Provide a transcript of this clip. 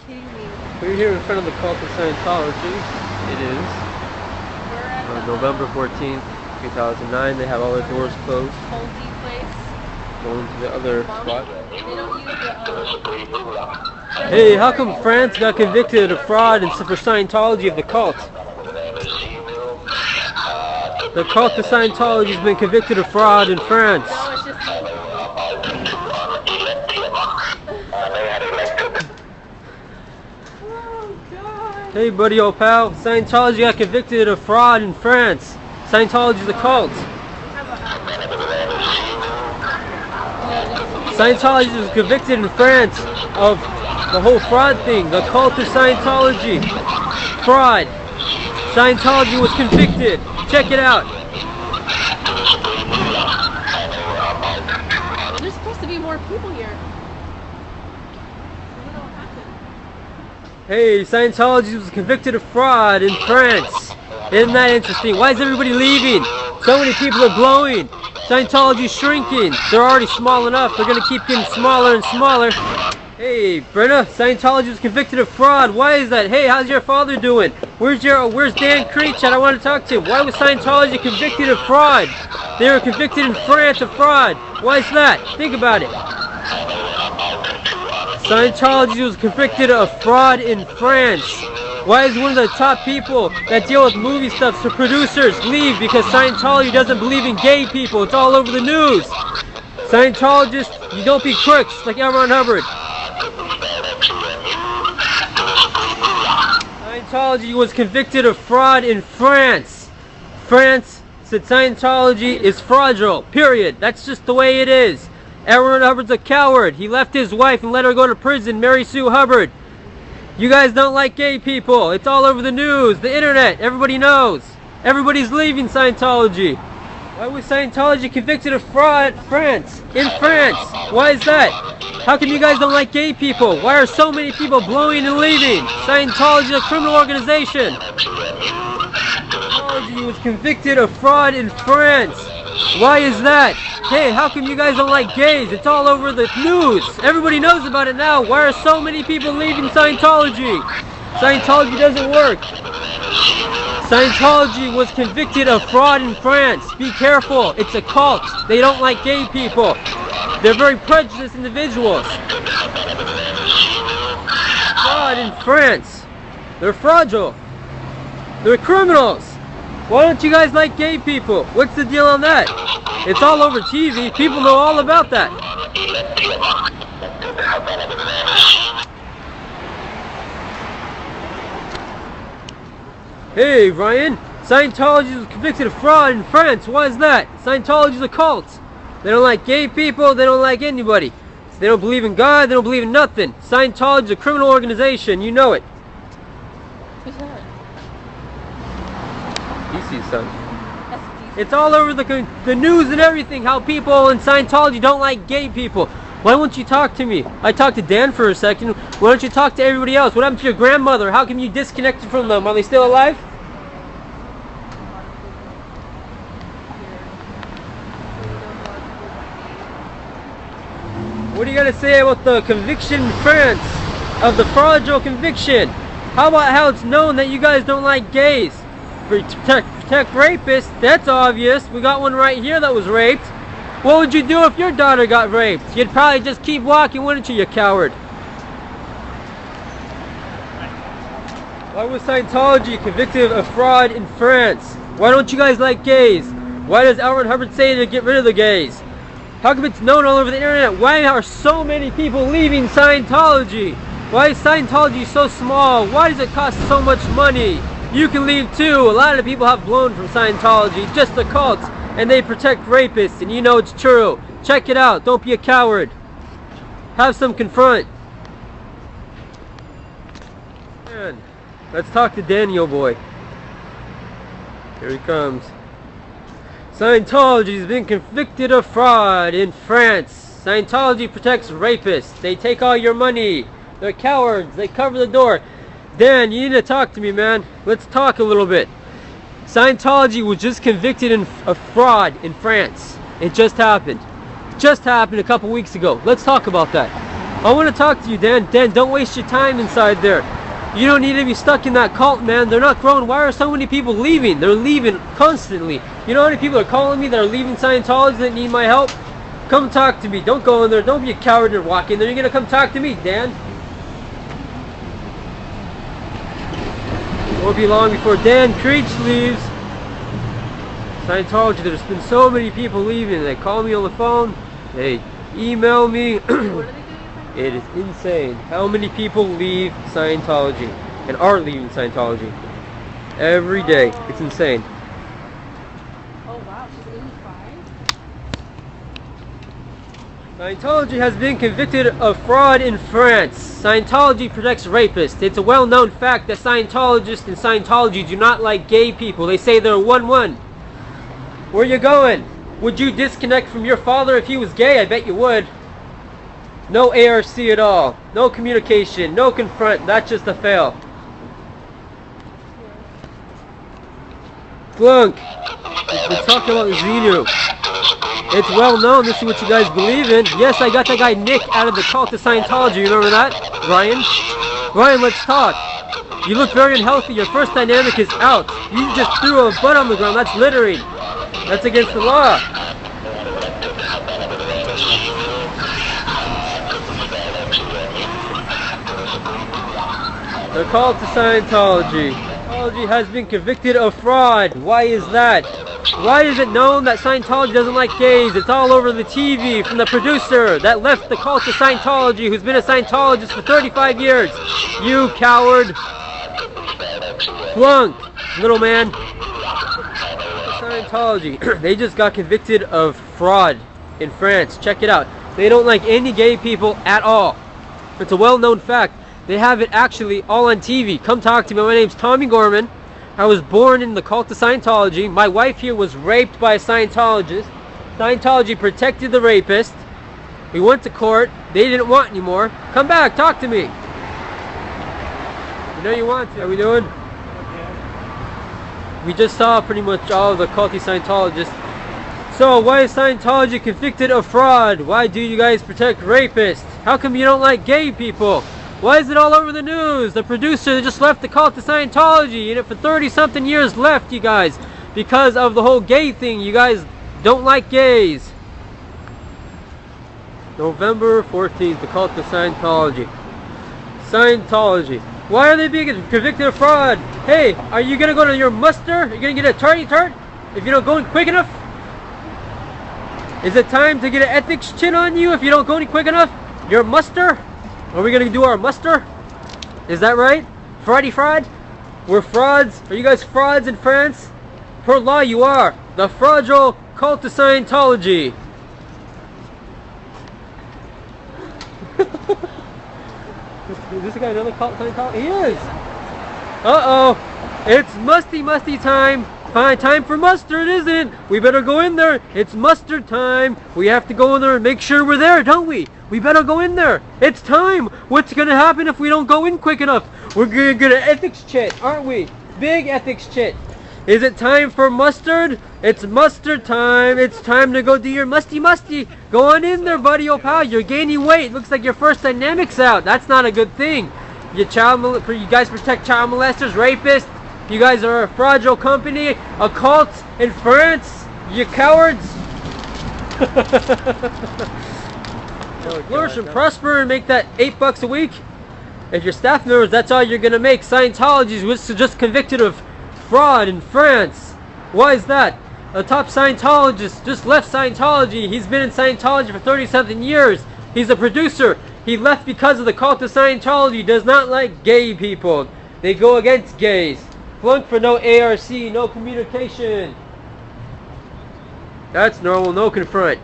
kidding me. We're here in front of the cult of Scientology. It is November 14th, 2009. They have all their doors closed. Culty place. Going to the other spot. They don't use the, Hey, how come France got convicted of fraud and for Scientology of the cult? The cult of Scientology has been convicted of fraud in France. no, it's just... Oh, God. Hey, buddy, old pal. Scientology got convicted of fraud in France. Scientology is a cult. Scientology was convicted in France of the whole fraud thing. The cult of Scientology. Fraud. Scientology was convicted. Check it out. There's supposed to be more people here. I don't know what happened. Hey, Scientology was convicted of fraud in France. Isn't that interesting? Why is everybody leaving? So many people are blowing. Scientology's shrinking. They're already small enough. They're going to keep getting smaller and smaller. Hey, Brenna, Scientology was convicted of fraud. Why is that? Hey, how's your father doing? Where's Dan Creech? I want to talk to him. Why was Scientology convicted of fraud? They were convicted in France of fraud. Why is that? Think about it. Scientology was convicted of fraud in France. Why is one of the top people that deal with movie stuff, so producers, leave because Scientology doesn't believe in gay people? It's all over the news. Scientologists, you don't be crooks like L. Ron Hubbard. Scientology was convicted of fraud in France. France said Scientology is fraudulent, period. That's just the way it is. L. Ron Hubbard's a coward. He left his wife and let her go to prison, Mary Sue Hubbard. You guys don't like gay people. It's all over the news, the internet. Everybody knows. Everybody's leaving Scientology. Why was Scientology convicted of fraud in France? Why is that? How come you guys don't like gay people? Why are so many people blowing and leaving? Scientology is a criminal organization. Scientology was convicted of fraud in France. Why is that? Hey, how come you guys don't like gays? It's all over the news. Everybody knows about it now. Why are so many people leaving Scientology? Scientology doesn't work. Scientology was convicted of fraud in France. Be careful. It's a cult. They don't like gay people. They're very prejudiced individuals. Fraud in France. They're fraudulent. They're criminals. Why don't you guys like gay people? What's the deal on that? It's all over TV. People know all about that. Hey, Ryan. Scientology was convicted of fraud in France. Why is that? Scientology is a cult. They don't like gay people. They don't like anybody. They don't believe in God. They don't believe in nothing. Scientology is a criminal organization. You know it. Who's that? DC's son. It's all over the news and everything, how people in Scientology don't like gay people. Why won't you talk to me? I talked to Dan for a second. Why don't you talk to everybody else? What happened to your grandmother? How come you disconnected from them? Are they still alive? What do you got to say about the conviction in France of the fraudulent conviction? How about how it's known that you guys don't like gays? Protect rapists, that's obvious. We got one right here that was raped. What would you do if your daughter got raped? You'd probably just keep walking, wouldn't you, you coward? Why was Scientology convicted of fraud in France? Why don't you guys like gays? Why does L. Ron Hubbard say to get rid of the gays? How come it's known all over the internet? Why are so many people leaving Scientology? Why is Scientology so small? Why does it cost so much money? You can leave too. A lot of people have blown from Scientology. It's just a cult, and they protect rapists, and you know it's true. Check it out. Don't be a coward. Have some confront. Man, let's talk to Daniel boy. Here he comes. Scientology has been convicted of fraud in France. Scientology protects rapists. They take all your money. They're cowards. They cover the door. Dan, you need to talk to me, man. Let's talk a little bit. Scientology was just convicted of fraud in France. It just happened. It just happened a couple weeks ago. Let's talk about that. I want to talk to you, Dan. Dan, don't waste your time inside there. You don't need to be stuck in that cult, man. They're not growing. Why are so many people leaving? They're leaving constantly. You know how many people are calling me that are leaving Scientology that need my help? Come talk to me. Don't go in there. Don't be a coward and walk in there. You're going to come talk to me, Dan. Won't be long before Dan Creech leaves Scientology. There's been so many people leaving. They call me on the phone. They email me. What are they doing? It is insane how many people leave Scientology and are leaving Scientology every day. It's insane. Oh wow, she's 85? Scientology has been convicted of fraud in France. Scientology protects rapists. It's a well-known fact that Scientologists in Scientology do not like gay people. They say they're 1-1. Where you going? Would you disconnect from your father if he was gay? I bet you would. No ARC at all. No communication. No confront. That's just a fail. Flunk. We're talking about Xenu. It's well known. This is what you guys believe in. Yes, I got that guy Nick out of the cult of Scientology. You remember that? Ryan? Ryan, let's talk. You look very unhealthy. Your first dynamic is out. You just threw a butt on the ground. That's littering. That's against the law. The call to Scientology. Scientology has been convicted of fraud. Why is that? Why is it known that Scientology doesn't like gays? It's all over the TV from the producer that left the cult to Scientology, who's been a Scientologist for 35 years. You coward. Flunk, little man. Scientology. They just got convicted of fraud in France. Check it out. They don't like any gay people at all. It's a well-known fact. They have it actually all on TV. Come talk to me. My name's Tommy Gorman. I was born in the cult of Scientology. My wife here was raped by a Scientologist. Scientology protected the rapist. We went to court. They didn't want anymore. Come back. Talk to me. You know you want to. How we doing? We just saw pretty much all of the culty Scientologists. So why is Scientology convicted of fraud? Why do you guys protect rapists? How come you don't like gay people? Why is it all over the news? The producer just left the cult to Scientology, and for 30-something years left, you guys, because of the whole gay thing. You guys don't like gays. November 14th, the cult to Scientology. Scientology. Why are they being convicted of fraud? Hey, are you going to go to your muster? Are you going to get a tardy tart if you don't go in quick enough? Is it time to get an ethics chin on you if you don't go in quick enough? Your muster? Are we going to do our muster? Is that right? Friday fraud? We're frauds? Are you guys frauds in France? Per law you are. The fraudulent cult to Scientology. Is this guy another cult to Scientology? He is. Uh-oh. It's musty time. Fine, time for mustard, isn't it? We better go in there. It's mustard time. We have to go in there and make sure we're there, don't we? We better go in there. It's time. What's going to happen if we don't go in quick enough? We're going to get an ethics chit, aren't we? Big ethics chit. Is it time for mustard? It's mustard time. It's time to go do your musty. Go on in there, buddy, oh pal. You're gaining weight. Looks like your first dynamic's out. That's not a good thing. You guys protect child molesters, rapists. You guys are a fraudulent company, a cult in France. You cowards. Flourish and prosper and make that $8 a week. If your staff members, that's all you're gonna make. Scientology was just convicted of fraud in France. Why is that? A top Scientologist just left Scientology. He's been in Scientology for 30-something years. He's a producer. He left because of the cult of Scientology. He does not like gay people. They go against gays. Flunk for no ARC, no communication. That's normal, no confront.